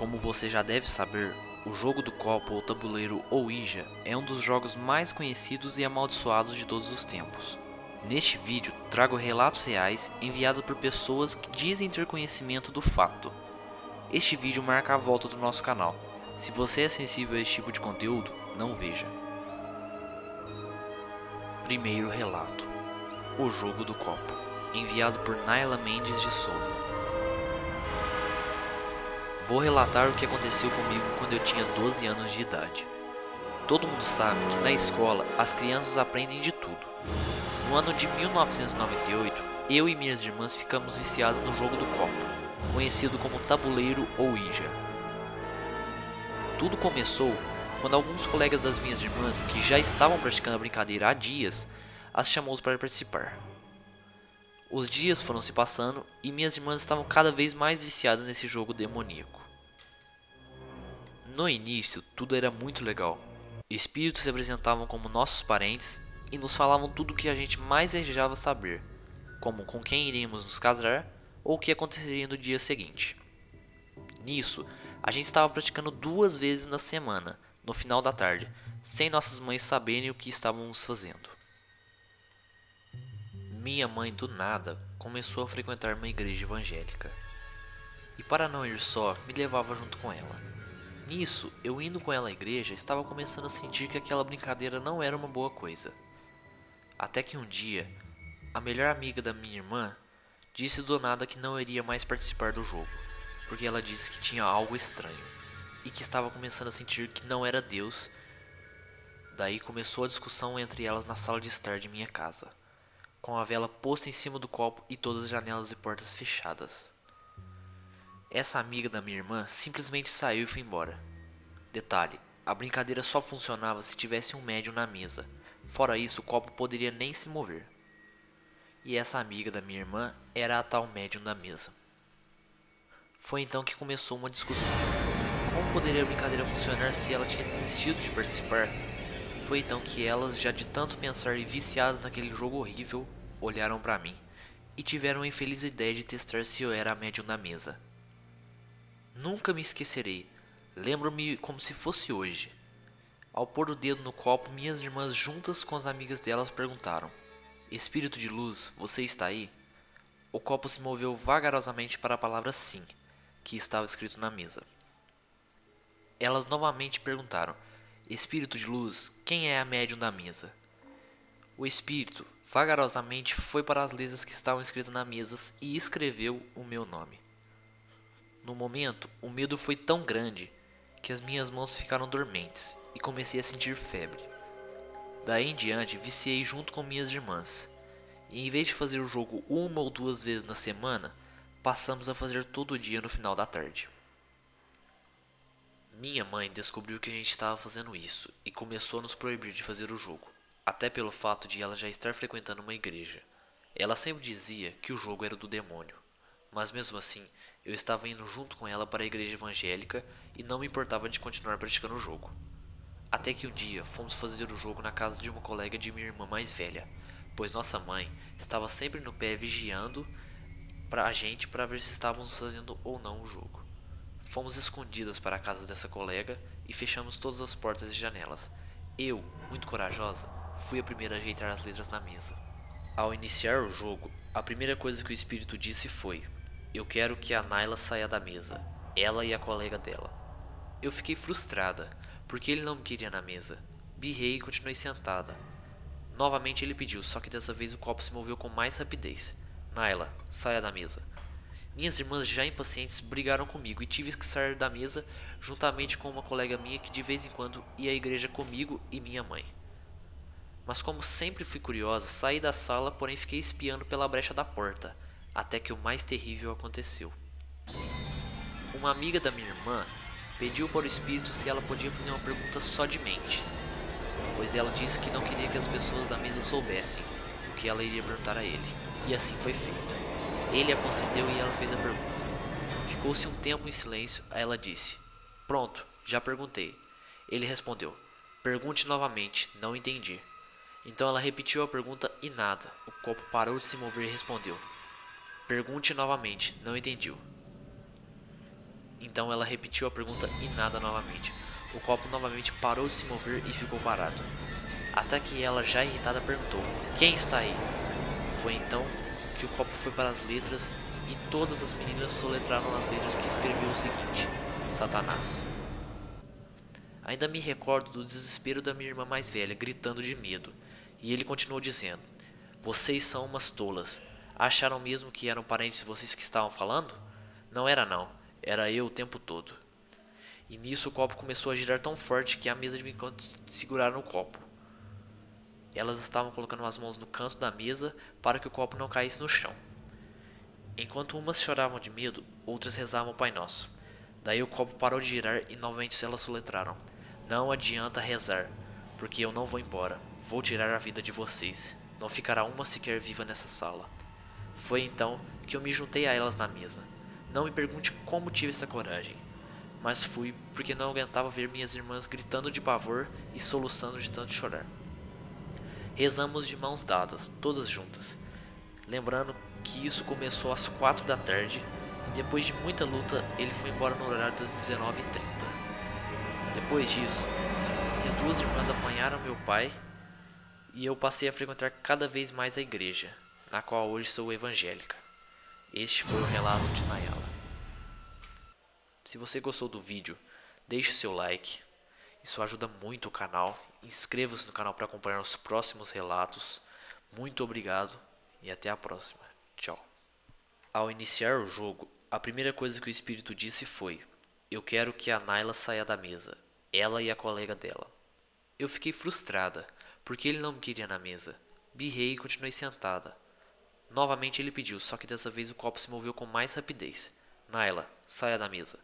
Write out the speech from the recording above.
Como você já deve saber, o jogo do copo ou tabuleiro Ouija é um dos jogos mais conhecidos e amaldiçoados de todos os tempos. Neste vídeo trago relatos reais enviados por pessoas que dizem ter conhecimento do fato. Este vídeo marca a volta do nosso canal. Se você é sensível a esse tipo de conteúdo, não veja. Primeiro relato: O Jogo do Copo, enviado por Naila Mendes de Souza. Vou relatar o que aconteceu comigo quando eu tinha 12 anos de idade. Todo mundo sabe que na escola as crianças aprendem de tudo. No ano de 1998, eu e minhas irmãs ficamos viciados no jogo do copo, conhecido como tabuleiro Ouija. Tudo começou quando alguns colegas das minhas irmãs, que já estavam praticando a brincadeira há dias, as chamou para participar. Os dias foram se passando e minhas irmãs estavam cada vez mais viciadas nesse jogo demoníaco. No início, tudo era muito legal. Espíritos se apresentavam como nossos parentes e nos falavam tudo o que a gente mais desejava saber, como com quem iríamos nos casar ou o que aconteceria no dia seguinte. Nisso, a gente estava praticando 2 vezes na semana, no final da tarde, sem nossas mães saberem o que estávamos fazendo. Minha mãe, do nada, começou a frequentar uma igreja evangélica. E para não ir só, me levava junto com ela. Nisso, eu indo com ela à igreja, estava começando a sentir que aquela brincadeira não era uma boa coisa. Até que um dia, a melhor amiga da minha irmã disse do nada que não iria mais participar do jogo, porque ela disse que tinha algo estranho e que estava começando a sentir que não era Deus. Daí começou a discussão entre elas na sala de estar de minha casa, com a vela posta em cima do copo e todas as janelas e portas fechadas. Essa amiga da minha irmã simplesmente saiu e foi embora. Detalhe, a brincadeira só funcionava se tivesse um médium na mesa. Fora isso, o copo poderia nem se mover. E essa amiga da minha irmã era a tal médium da mesa. Foi então que começou uma discussão. Como poderia a brincadeira funcionar se ela tinha desistido de participar? Foi então que elas, já de tanto pensar e viciadas naquele jogo horrível, olharam para mim e tiveram a infeliz ideia de testar se eu era a médium da mesa. Nunca me esquecerei, lembro-me como se fosse hoje. Ao pôr o dedo no copo, minhas irmãs juntas com as amigas delas perguntaram: Espírito de luz, você está aí? O copo se moveu vagarosamente para a palavra sim, que estava escrito na mesa. Elas novamente perguntaram: Espírito de luz, quem é a médium da mesa? O espírito vagarosamente foi para as letras que estavam escritas na mesa e escreveu o meu nome. No momento, o medo foi tão grande que as minhas mãos ficaram dormentes e comecei a sentir febre. Daí em diante, viciei junto com minhas irmãs. E em vez de fazer o jogo 1 ou 2 vezes na semana, passamos a fazer todo dia no final da tarde. Minha mãe descobriu que a gente estava fazendo isso e começou a nos proibir de fazer o jogo, até pelo fato de ela já estar frequentando uma igreja. Ela sempre dizia que o jogo era do demônio, mas mesmo assim, eu estava indo junto com ela para a igreja evangélica e não me importava de continuar praticando o jogo. Até que um dia fomos fazer o jogo na casa de uma colega de minha irmã mais velha, pois nossa mãe estava sempre no pé vigiando para a gente para ver se estávamos fazendo ou não o jogo. Fomos escondidas para a casa dessa colega e fechamos todas as portas e janelas. Eu, muito corajosa, fui a primeira a ajeitar as letras na mesa. Ao iniciar o jogo, a primeira coisa que o espírito disse foi: eu quero que a Naila saia da mesa, ela e a colega dela. Eu fiquei frustrada, porque ele não me queria na mesa. Birrei e continuei sentada. Novamente ele pediu, só que dessa vez o copo se moveu com mais rapidez. Naila, saia da mesa. Minhas irmãs, já impacientes, brigaram comigo e tive que sair da mesa juntamente com uma colega minha que de vez em quando ia à igreja comigo e minha mãe. Mas como sempre fui curiosa, saí da sala, porém fiquei espiando pela brecha da porta, até que o mais terrível aconteceu. Uma amiga da minha irmã pediu para o espírito se ela podia fazer uma pergunta só de mente, pois ela disse que não queria que as pessoas da mesa soubessem o que ela iria perguntar a ele, e assim foi feito. Ele a concedeu e ela fez a pergunta. Ficou-se um tempo em silêncio, aí ela disse: Pronto, já perguntei. Ele respondeu: Pergunte novamente, não entendi. Então ela repetiu a pergunta e nada. O copo parou de se mover e respondeu: Pergunte novamente, não entendi. Então ela repetiu a pergunta e nada novamente. O copo novamente parou de se mover e ficou parado. Até que ela, já irritada, perguntou: "Quem está aí?" Foi então que o copo foi para as letras e todas as meninas soletraram as letras que escreveu o seguinte: Satanás. Ainda me recordo do desespero da minha irmã mais velha, gritando de medo, e ele continuou dizendo: "Vocês são umas tolas. Acharam mesmo que eram parentes de vocês que estavam falando? Não era não, era eu o tempo todo." E nisso o copo começou a girar tão forte que a mesa de brincantes seguraram o copo. Elas estavam colocando as mãos no canto da mesa para que o copo não caísse no chão. Enquanto umas choravam de medo, outras rezavam o Pai Nosso. Daí o copo parou de girar e novamente elas soletraram: "Não adianta rezar, porque eu não vou embora. Vou tirar a vida de vocês. Não ficará uma sequer viva nessa sala." Foi então que eu me juntei a elas na mesa. Não me pergunte como tive essa coragem, mas fui porque não aguentava ver minhas irmãs gritando de pavor e soluçando de tanto chorar. Rezamos de mãos dadas, todas juntas, lembrando que isso começou às 4 da tarde e depois de muita luta ele foi embora no horário das 19h30. Depois disso, minhas duas irmãs apanharam meu pai e eu passei a frequentar cada vez mais a igreja, na qual hoje sou evangélica. Este foi o relato de Nayala. Se você gostou do vídeo, deixe seu like, isso ajuda muito o canal. Inscreva-se no canal para acompanhar os próximos relatos. Muito obrigado e até a próxima. Tchau. Ao iniciar o jogo, a primeira coisa que o espírito disse foi: "Eu quero que a Nayla saia da mesa, ela e a colega dela." Eu fiquei frustrada, porque ele não me queria na mesa. Birrei e continuei sentada. Novamente ele pediu, só que dessa vez o copo se moveu com mais rapidez. "Nayla, saia da mesa."